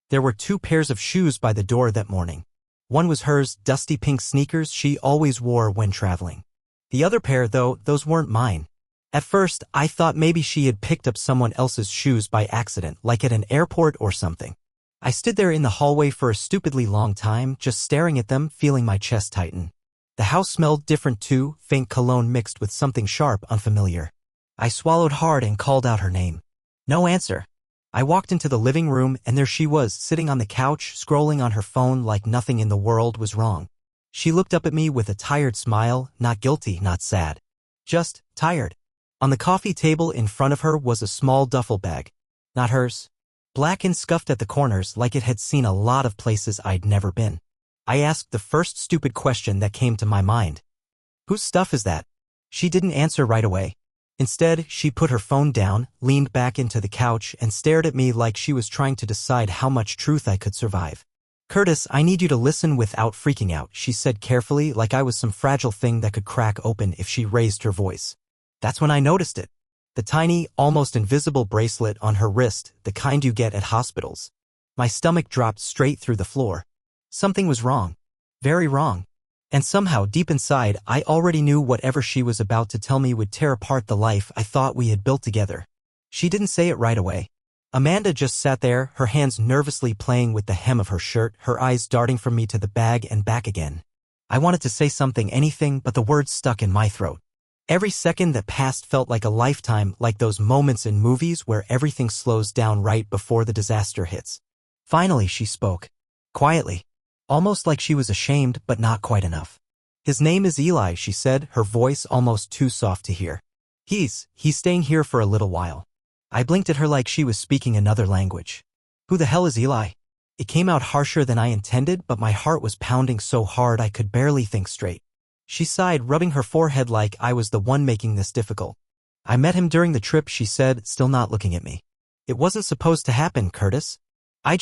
There were 2 pairs of shoes by the door that morning. One was hers, dusty pink sneakers she always wore when traveling. The other pair, though, those weren't mine. At first, I thought maybe she had picked up someone else's shoes by accident, like at an airport or something. I stood there in the hallway for a stupidly long time, just staring at them, feeling my chest tighten. The house smelled different too, faint cologne mixed with something sharp, unfamiliar. I swallowed hard and called out her name. No answer. I walked into the living room and there she was, sitting on the couch, scrolling on her phone like nothing in the world was wrong. She looked up at me with a tired smile, not guilty, not sad. Just tired. On the coffee table in front of her was a small duffel bag. Not hers. Black and scuffed at the corners like it had seen a lot of places I'd never been. I asked the first stupid question that came to my mind. Whose stuff is that? She didn't answer right away. Instead, she put her phone down, leaned back into the couch, and stared at me like she was trying to decide how much truth I could survive. Curtis, I need you to listen without freaking out, she said carefully, like I was some fragile thing that could crack open if she raised her voice. That's when I noticed it. The tiny, almost invisible bracelet on her wrist, the kind you get at hospitals. My stomach dropped straight through the floor. Something was wrong. Very wrong. And somehow, deep inside, I already knew whatever she was about to tell me would tear apart the life I thought we had built together. She didn't say it right away. Amanda just sat there, her hands nervously playing with the hem of her shirt, her eyes darting from me to the bag and back again. I wanted to say something, anything, but the words stuck in my throat. Every second that passed felt like a lifetime, like those moments in movies where everything slows down right before the disaster hits. Finally, she spoke. Quietly. Almost like she was ashamed, but not quite enough. His name is Eli, she said, her voice almost too soft to hear. He's staying here for a little while. I blinked at her like she was speaking another language. Who the hell is Eli? It came out harsher than I intended, but my heart was pounding so hard I could barely think straight. She sighed, rubbing her forehead like I was the one making this difficult. I met him during the trip, she said, still not looking at me. It wasn't supposed to happen, Curtis. I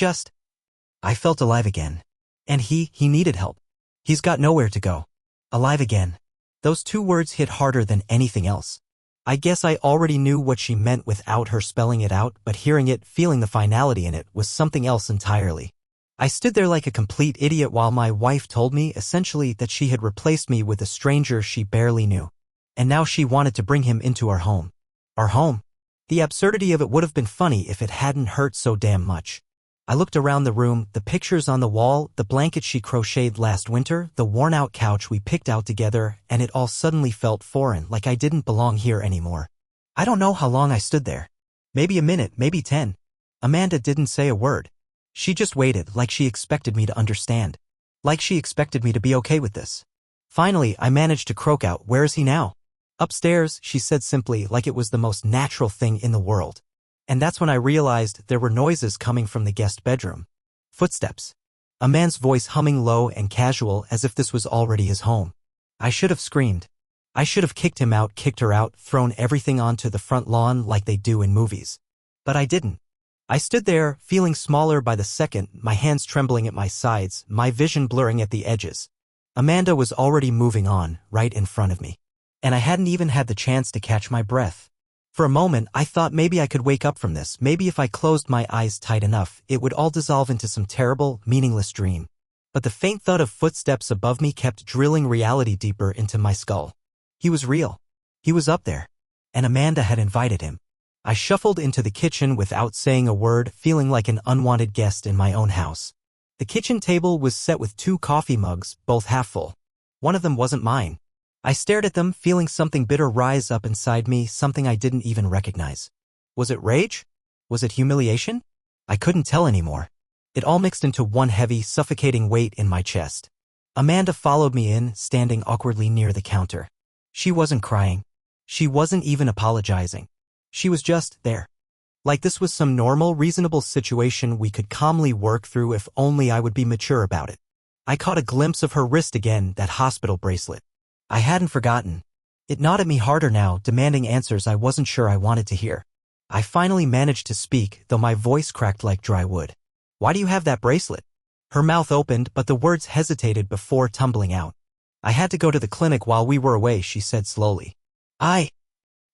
felt alive again. And he needed help. He's got nowhere to go. Alive again. Those 2 words hit harder than anything else. I guess I already knew what she meant without her spelling it out, but hearing it, feeling the finality in it, was something else entirely. I stood there like a complete idiot while my wife told me, essentially, that she had replaced me with a stranger she barely knew. And now she wanted to bring him into our home. Our home? The absurdity of it would have been funny if it hadn't hurt so damn much. I looked around the room, the pictures on the wall, the blanket she crocheted last winter, the worn-out couch we picked out together, and it all suddenly felt foreign, like I didn't belong here anymore. I don't know how long I stood there. Maybe a minute, maybe 10. Amanda didn't say a word. She just waited, like she expected me to understand. Like she expected me to be okay with this. Finally, I managed to croak out, "Where is he now?" "Upstairs," she said simply, like it was the most natural thing in the world. And that's when I realized there were noises coming from the guest bedroom. Footsteps. A man's voice humming low and casual as if this was already his home. I should have screamed. I should have kicked him out, kicked her out, thrown everything onto the front lawn like they do in movies. But I didn't. I stood there, feeling smaller by the second, my hands trembling at my sides, my vision blurring at the edges. Amanda was already moving on, right in front of me. And I hadn't even had the chance to catch my breath. For a moment, I thought maybe I could wake up from this, maybe if I closed my eyes tight enough, it would all dissolve into some terrible, meaningless dream. But the faint thud of footsteps above me kept drilling reality deeper into my skull. He was real. He was up there. And Amanda had invited him. I shuffled into the kitchen without saying a word, feeling like an unwanted guest in my own house. The kitchen table was set with 2 coffee mugs, both half full. One of them wasn't mine. I stared at them, feeling something bitter rise up inside me, something I didn't even recognize. Was it rage? Was it humiliation? I couldn't tell anymore. It all mixed into one heavy, suffocating weight in my chest. Amanda followed me in, standing awkwardly near the counter. She wasn't crying. She wasn't even apologizing. She was just there. Like this was some normal, reasonable situation we could calmly work through if only I would be mature about it. I caught a glimpse of her wrist again, that hospital bracelet. I hadn't forgotten. It gnawed at me harder now, demanding answers I wasn't sure I wanted to hear. I finally managed to speak, though my voice cracked like dry wood. "Why do you have that bracelet?" Her mouth opened, but the words hesitated before tumbling out. "I had to go to the clinic while we were away," she said slowly. I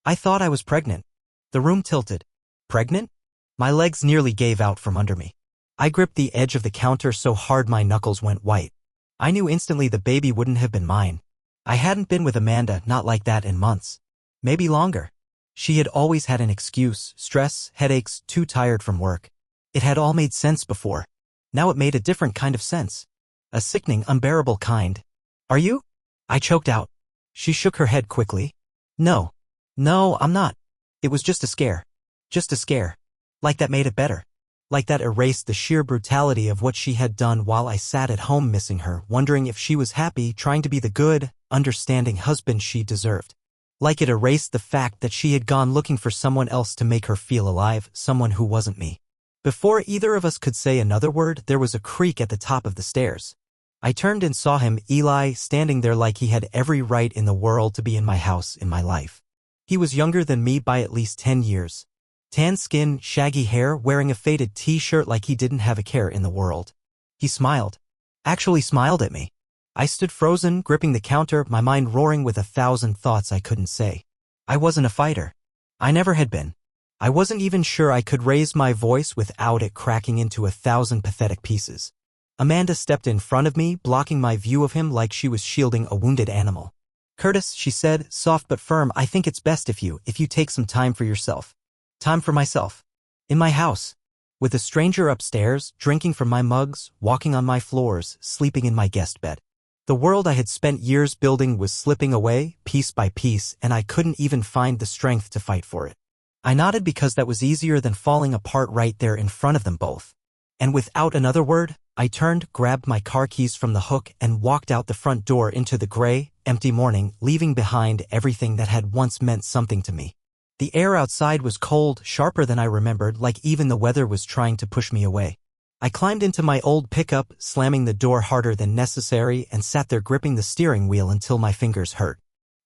thought I was pregnant." The room tilted. Pregnant? My legs nearly gave out from under me. I gripped the edge of the counter so hard my knuckles went white. I knew instantly the baby wouldn't have been mine. I hadn't been with Amanda not like that in months. Maybe longer. She had always had an excuse: stress, headaches, too tired from work. It had all made sense before. Now it made a different kind of sense. A sickening, unbearable kind. Are you? I choked out. She shook her head quickly. No. No, I'm not. It was just a scare. Just a scare. Like that made it better. Like that erased the sheer brutality of what she had done while I sat at home missing her, wondering if she was happy, trying to be the good, understanding husband she deserved. Like it erased the fact that she had gone looking for someone else to make her feel alive, someone who wasn't me. Before either of us could say another word, there was a creak at the top of the stairs. I turned and saw him, Eli, standing there like he had every right in the world to be in my house, in my life. He was younger than me by at least 10 years. Tan skin, shaggy hair, wearing a faded t-shirt like he didn't have a care in the world. He smiled. Actually smiled at me. I stood frozen, gripping the counter, my mind roaring with 1,000 thoughts I couldn't say. I wasn't a fighter. I never had been. I wasn't even sure I could raise my voice without it cracking into 1,000 pathetic pieces. Amanda stepped in front of me, blocking my view of him like she was shielding a wounded animal. Curtis, she said, soft but firm, I think it's best if you take some time for yourself. Time for myself. In my house. With a stranger upstairs, drinking from my mugs, walking on my floors, sleeping in my guest bed. The world I had spent years building was slipping away, piece by piece, and I couldn't even find the strength to fight for it. I nodded because that was easier than falling apart right there in front of them both. And without another word, I turned, grabbed my car keys from the hook, and walked out the front door into the gray, empty morning, leaving behind everything that had once meant something to me. The air outside was cold, sharper than I remembered, like even the weather was trying to push me away. I climbed into my old pickup, slamming the door harder than necessary, and sat there gripping the steering wheel until my fingers hurt.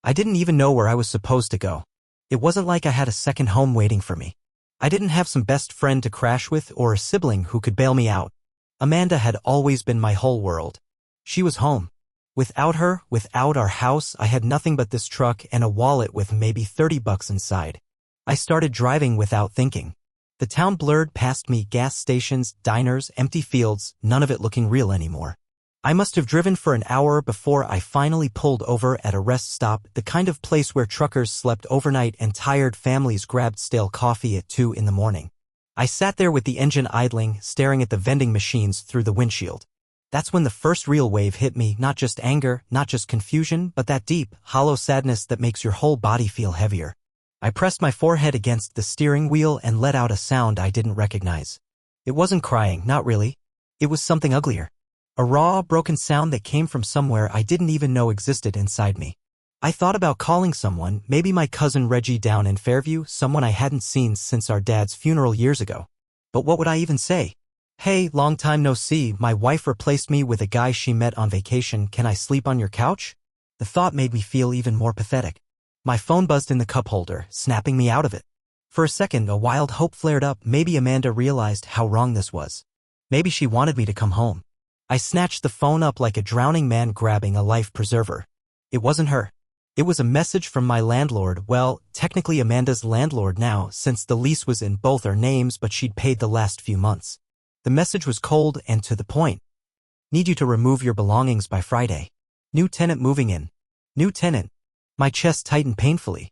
I didn't even know where I was supposed to go. It wasn't like I had a second home waiting for me. I didn't have some best friend to crash with or a sibling who could bail me out. Amanda had always been my whole world. She was home. Without her, without our house, I had nothing but this truck and a wallet with maybe $30 inside. I started driving without thinking. The town blurred past me, gas stations, diners, empty fields, none of it looking real anymore. I must have driven for an hour before I finally pulled over at a rest stop, the kind of place where truckers slept overnight and tired families grabbed stale coffee at 2 in the morning. I sat there with the engine idling, staring at the vending machines through the windshield. That's when the first real wave hit me, not just anger, not just confusion, but that deep, hollow sadness that makes your whole body feel heavier. I pressed my forehead against the steering wheel and let out a sound I didn't recognize. It wasn't crying, not really. It was something uglier. A raw, broken sound that came from somewhere I didn't even know existed inside me. I thought about calling someone, maybe my cousin Reggie down in Fairview, someone I hadn't seen since our dad's funeral years ago. But what would I even say? Hey, long time no see, my wife replaced me with a guy she met on vacation, can I sleep on your couch? The thought made me feel even more pathetic. My phone buzzed in the cup holder, snapping me out of it. For a second, a wild hope flared up. Maybe Amanda realized how wrong this was. Maybe she wanted me to come home. I snatched the phone up like a drowning man grabbing a life preserver. It wasn't her. It was a message from my landlord, well, technically Amanda's landlord now, since the lease was in both our names, but she'd paid the last few months. The message was cold and to the point. Need you to remove your belongings by Friday. New tenant moving in. New tenant. My chest tightened painfully.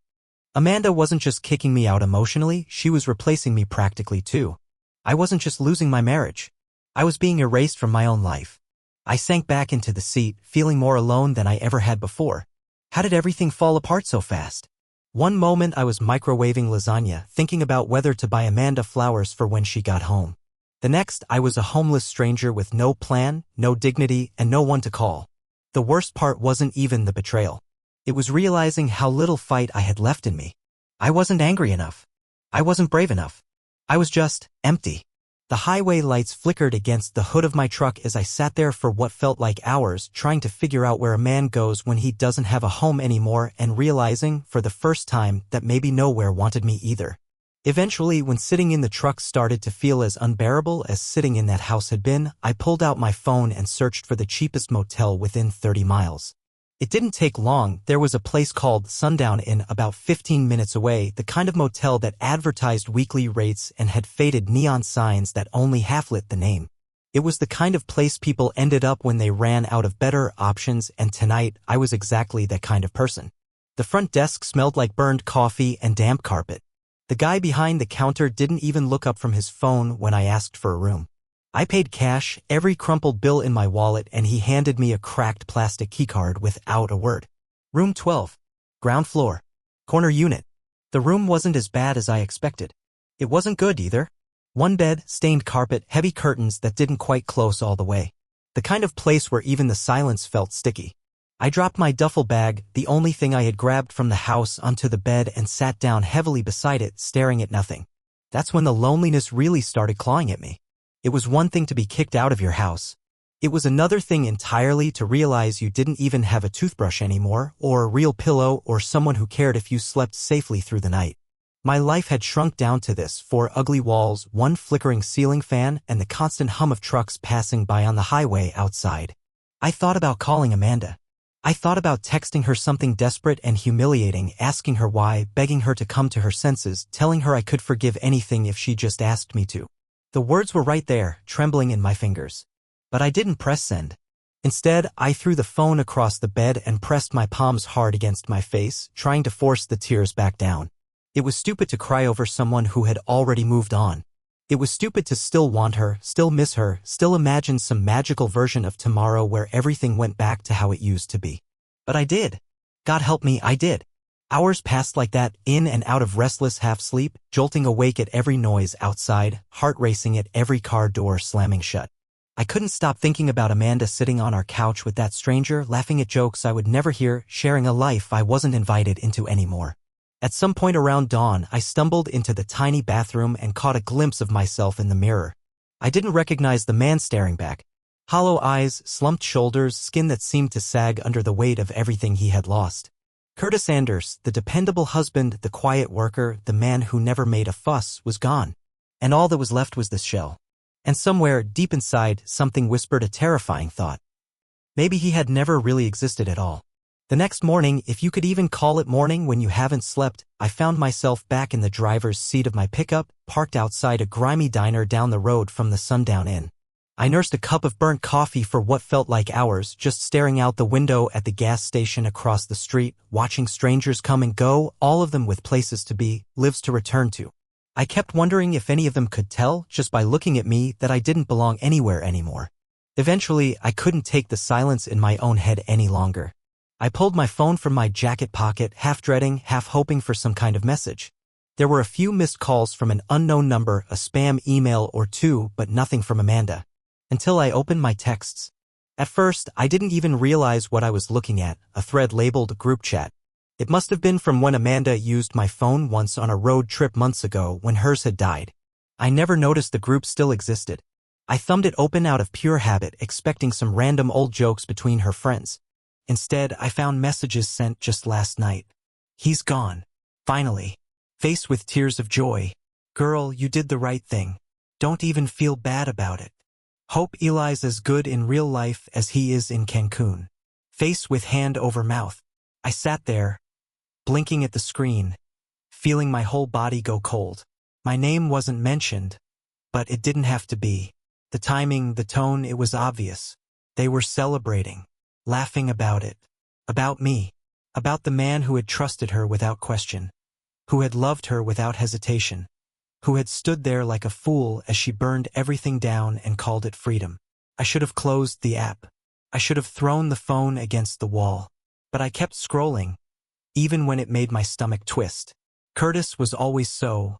Amanda wasn't just kicking me out emotionally, she was replacing me practically too. I wasn't just losing my marriage. I was being erased from my own life. I sank back into the seat, feeling more alone than I ever had before. How did everything fall apart so fast? One moment I was microwaving lasagna, thinking about whether to buy Amanda flowers for when she got home. The next, I was a homeless stranger with no plan, no dignity, and no one to call. The worst part wasn't even the betrayal. It was realizing how little fight I had left in me. I wasn't angry enough. I wasn't brave enough. I was just empty. The highway lights flickered against the hood of my truck as I sat there for what felt like hours, trying to figure out where a man goes when he doesn't have a home anymore and realizing, for the first time, that maybe nowhere wanted me either. Eventually, when sitting in the truck started to feel as unbearable as sitting in that house had been, I pulled out my phone and searched for the cheapest motel within 30 miles. It didn't take long. There was a place called Sundown Inn about 15 minutes away, the kind of motel that advertised weekly rates and had faded neon signs that only half-lit the name. It was the kind of place people ended up when they ran out of better options, and tonight I was exactly that kind of person. The front desk smelled like burned coffee and damp carpet. The guy behind the counter didn't even look up from his phone when I asked for a room. I paid cash, every crumpled bill in my wallet, and he handed me a cracked plastic keycard without a word. Room 12. Ground floor. Corner unit. The room wasn't as bad as I expected. It wasn't good either. One bed, stained carpet, heavy curtains that didn't quite close all the way. The kind of place where even the silence felt sticky. I dropped my duffel bag, the only thing I had grabbed from the house, onto the bed and sat down heavily beside it, staring at nothing. That's when the loneliness really started clawing at me. It was one thing to be kicked out of your house. It was another thing entirely to realize you didn't even have a toothbrush anymore, or a real pillow, or someone who cared if you slept safely through the night. My life had shrunk down to this: 4 ugly walls, 1 flickering ceiling fan, and the constant hum of trucks passing by on the highway outside. I thought about calling Amanda. I thought about texting her something desperate and humiliating, asking her why, begging her to come to her senses, telling her I could forgive anything if she just asked me to. The words were right there, trembling in my fingers. But I didn't press send. Instead, I threw the phone across the bed and pressed my palms hard against my face, trying to force the tears back down. It was stupid to cry over someone who had already moved on. It was stupid to still want her, still miss her, still imagine some magical version of tomorrow where everything went back to how it used to be. But I did. God help me, I did. Hours passed like that, in and out of restless half-sleep, jolting awake at every noise outside, heart racing at every car door slamming shut. I couldn't stop thinking about Amanda sitting on our couch with that stranger, laughing at jokes I would never hear, sharing a life I wasn't invited into anymore. At some point around dawn, I stumbled into the tiny bathroom and caught a glimpse of myself in the mirror. I didn't recognize the man staring back. Hollow eyes, slumped shoulders, skin that seemed to sag under the weight of everything he had lost. Curtis Anders, the dependable husband, the quiet worker, the man who never made a fuss, was gone. And all that was left was this shell. And somewhere, deep inside, something whispered a terrifying thought. Maybe he had never really existed at all. The next morning, if you could even call it morning when you haven't slept, I found myself back in the driver's seat of my pickup, parked outside a grimy diner down the road from the Sundown Inn. I nursed a cup of burnt coffee for what felt like hours, just staring out the window at the gas station across the street, watching strangers come and go, all of them with places to be, lives to return to. I kept wondering if any of them could tell, just by looking at me, that I didn't belong anywhere anymore. Eventually, I couldn't take the silence in my own head any longer. I pulled my phone from my jacket pocket, half dreading, half hoping for some kind of message. There were a few missed calls from an unknown number, a spam email or two, but nothing from Amanda. Until I opened my texts. At first, I didn't even realize what I was looking at, a thread labeled group chat. It must have been from when Amanda used my phone once on a road trip months ago when hers had died. I never noticed the group still existed. I thumbed it open out of pure habit, expecting some random old jokes between her friends. Instead, I found messages sent just last night. He's gone. Finally. Faced with tears of joy. Girl, you did the right thing. Don't even feel bad about it. Hope Eli's as good in real life as he is in Cancun. Face with hand over mouth. I sat there, blinking at the screen, feeling my whole body go cold. My name wasn't mentioned, but it didn't have to be. The timing, the tone, it was obvious. They were celebrating, laughing about it. About me. About the man who had trusted her without question. Who had loved her without hesitation. Who had stood there like a fool as she burned everything down and called it freedom. I should have closed the app. I should have thrown the phone against the wall. But I kept scrolling, even when it made my stomach twist. Curtis was always so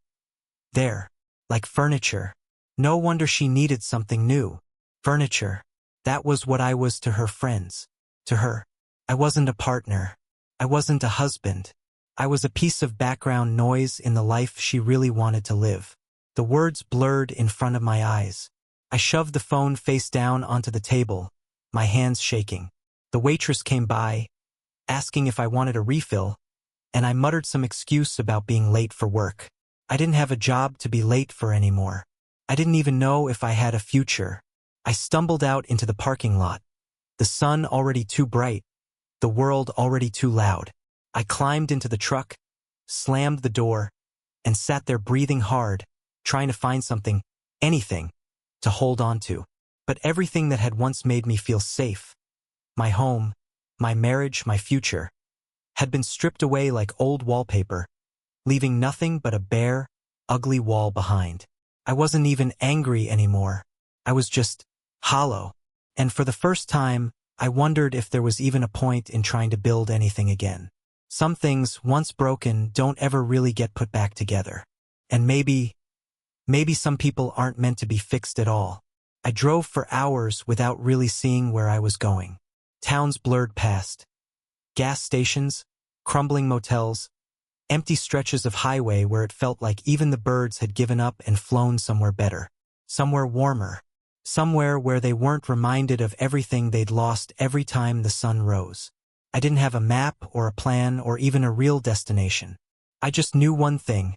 there, like furniture. No wonder she needed something new. Furniture. That was what I was to her friends. To her. I wasn't a partner. I wasn't a husband. I was a piece of background noise in the life she really wanted to live. The words blurred in front of my eyes. I shoved the phone face down onto the table, my hands shaking. The waitress came by, asking if I wanted a refill, and I muttered some excuse about being late for work. I didn't have a job to be late for anymore. I didn't even know if I had a future. I stumbled out into the parking lot. The sun already too bright. the world already too loud. I climbed into the truck, slammed the door, and sat there breathing hard, trying to find something, anything, to hold on to. But everything that had once made me feel safe, my home, my marriage, my future, had been stripped away like old wallpaper, leaving nothing but a bare, ugly wall behind. I wasn't even angry anymore. I was just hollow. And for the first time, I wondered if there was even a point in trying to build anything again. Some things, once broken, don't ever really get put back together. And maybe some people aren't meant to be fixed at all. I drove for hours without really seeing where I was going. Towns blurred past. Gas stations, crumbling motels, empty stretches of highway where it felt like even the birds had given up and flown somewhere better. Somewhere warmer. Somewhere where they weren't reminded of everything they'd lost every time the sun rose. I didn't have a map or a plan or even a real destination. I just knew one thing.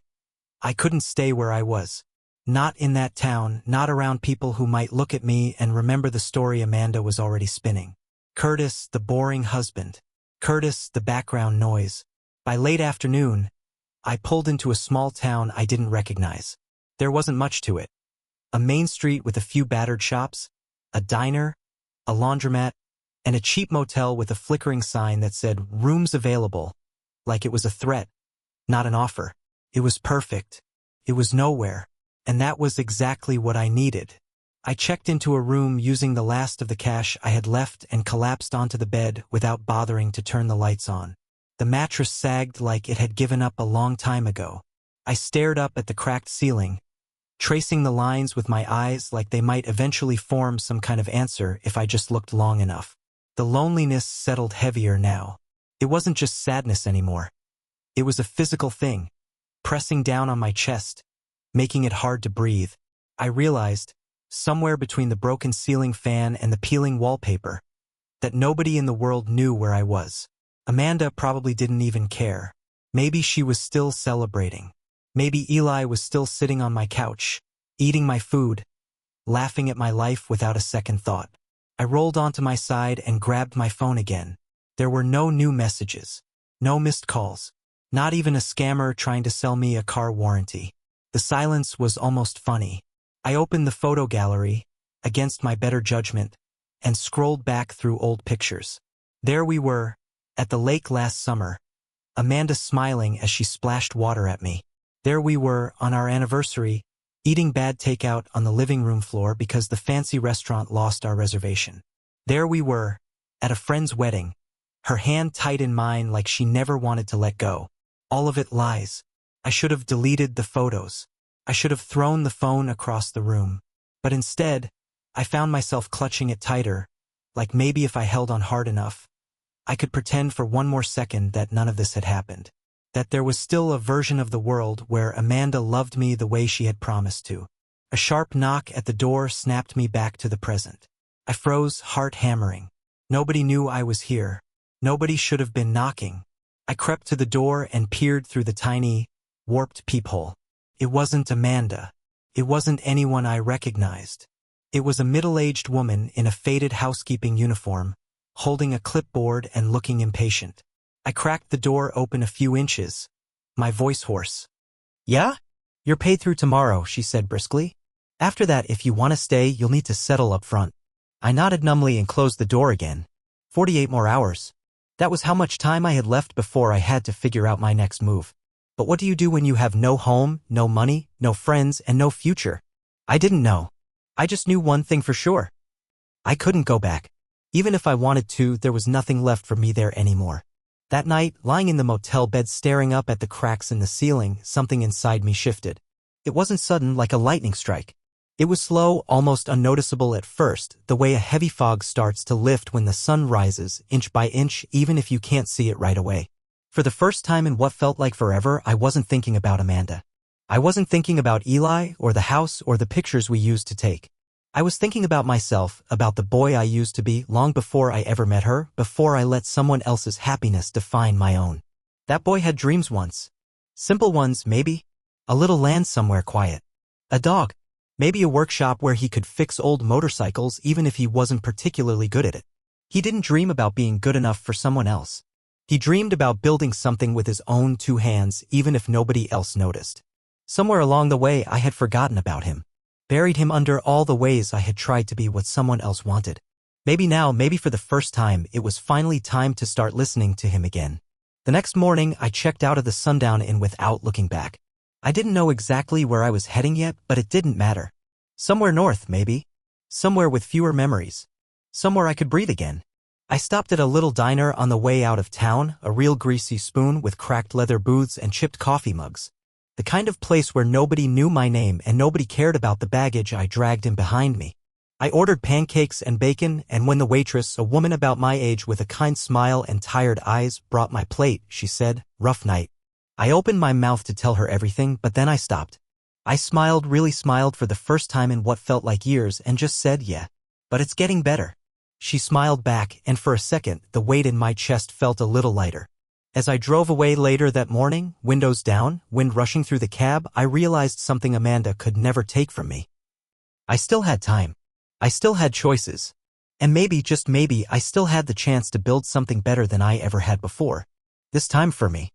I couldn't stay where I was. Not in that town, not around people who might look at me and remember the story Amanda was already spinning. Curtis, the boring husband. Curtis, the background noise. By late afternoon, I pulled into a small town I didn't recognize. There wasn't much to it. A main street with a few battered shops, a diner, a laundromat, and a cheap motel with a flickering sign that said "Rooms Available," like it was a threat, not an offer. It was perfect. It was nowhere. And that was exactly what I needed. I checked into a room using the last of the cash I had left and collapsed onto the bed without bothering to turn the lights on. The mattress sagged like it had given up a long time ago. I stared up at the cracked ceiling, tracing the lines with my eyes like they might eventually form some kind of answer if I just looked long enough. The loneliness settled heavier now. It wasn't just sadness anymore. It was a physical thing, pressing down on my chest, making it hard to breathe. I realized, somewhere between the broken ceiling fan and the peeling wallpaper, that nobody in the world knew where I was. Amanda probably didn't even care. Maybe she was still celebrating. Maybe Eli was still sitting on my couch, eating my food, laughing at my life without a second thought. I rolled onto my side and grabbed my phone again. There were no new messages, no missed calls, not even a scammer trying to sell me a car warranty. The silence was almost funny. I opened the photo gallery, against my better judgment, and scrolled back through old pictures. There we were, at the lake last summer, Amanda smiling as she splashed water at me. There we were, on our anniversary, eating bad takeout on the living room floor because the fancy restaurant lost our reservation. There we were, at a friend's wedding, her hand tight in mine like she never wanted to let go. All of it lies. I should have deleted the photos. I should have thrown the phone across the room. But instead, I found myself clutching it tighter, like maybe if I held on hard enough, I could pretend for one more second that none of this had happened. That there was still a version of the world where Amanda loved me the way she had promised to. A sharp knock at the door snapped me back to the present. I froze, heart hammering. Nobody knew I was here. Nobody should have been knocking. I crept to the door and peered through the tiny, warped peephole. It wasn't Amanda. It wasn't anyone I recognized. It was a middle-aged woman in a faded housekeeping uniform, holding a clipboard and looking impatient. I cracked the door open a few inches, my voice hoarse. "Yeah? You're paid through tomorrow," she said briskly. "After that, if you want to stay, you'll need to settle up front." I nodded numbly and closed the door again. 48 more hours. That was how much time I had left before I had to figure out my next move. But what do you do when you have no home, no money, no friends, and no future? I didn't know. I just knew one thing for sure. I couldn't go back. Even if I wanted to, there was nothing left for me there anymore. That night, lying in the motel bed staring up at the cracks in the ceiling, something inside me shifted. It wasn't sudden like a lightning strike. It was slow, almost unnoticeable at first, the way a heavy fog starts to lift when the sun rises, inch by inch, even if you can't see it right away. For the first time in what felt like forever, I wasn't thinking about Amanda. I wasn't thinking about Eli, or the house, or the pictures we used to take. I was thinking about myself, about the boy I used to be long before I ever met her, before I let someone else's happiness define my own. That boy had dreams once. Simple ones, maybe. A little land somewhere quiet. A dog. Maybe a workshop where he could fix old motorcycles even if he wasn't particularly good at it. He didn't dream about being good enough for someone else. He dreamed about building something with his own 2 hands even if nobody else noticed. Somewhere along the way I had forgotten about him. Buried him under all the ways I had tried to be what someone else wanted. Maybe now, maybe for the first time, it was finally time to start listening to him again. The next morning, I checked out of the Sundown Inn without looking back. I didn't know exactly where I was heading yet, but it didn't matter. Somewhere north, maybe. Somewhere with fewer memories. Somewhere I could breathe again. I stopped at a little diner on the way out of town, a real greasy spoon with cracked leather booths and chipped coffee mugs. The kind of place where nobody knew my name and nobody cared about the baggage I dragged in behind me. I ordered pancakes and bacon, and when the waitress, a woman about my age with a kind smile and tired eyes, brought my plate, she said, "Rough night." I opened my mouth to tell her everything, but then I stopped. I smiled, really smiled for the first time in what felt like years, and just said, "Yeah. But it's getting better." She smiled back, and for a second, the weight in my chest felt a little lighter. As I drove away later that morning, windows down, wind rushing through the cab, I realized something Amanda could never take from me. I still had time. I still had choices. And maybe, just maybe, I still had the chance to build something better than I ever had before. This time for me.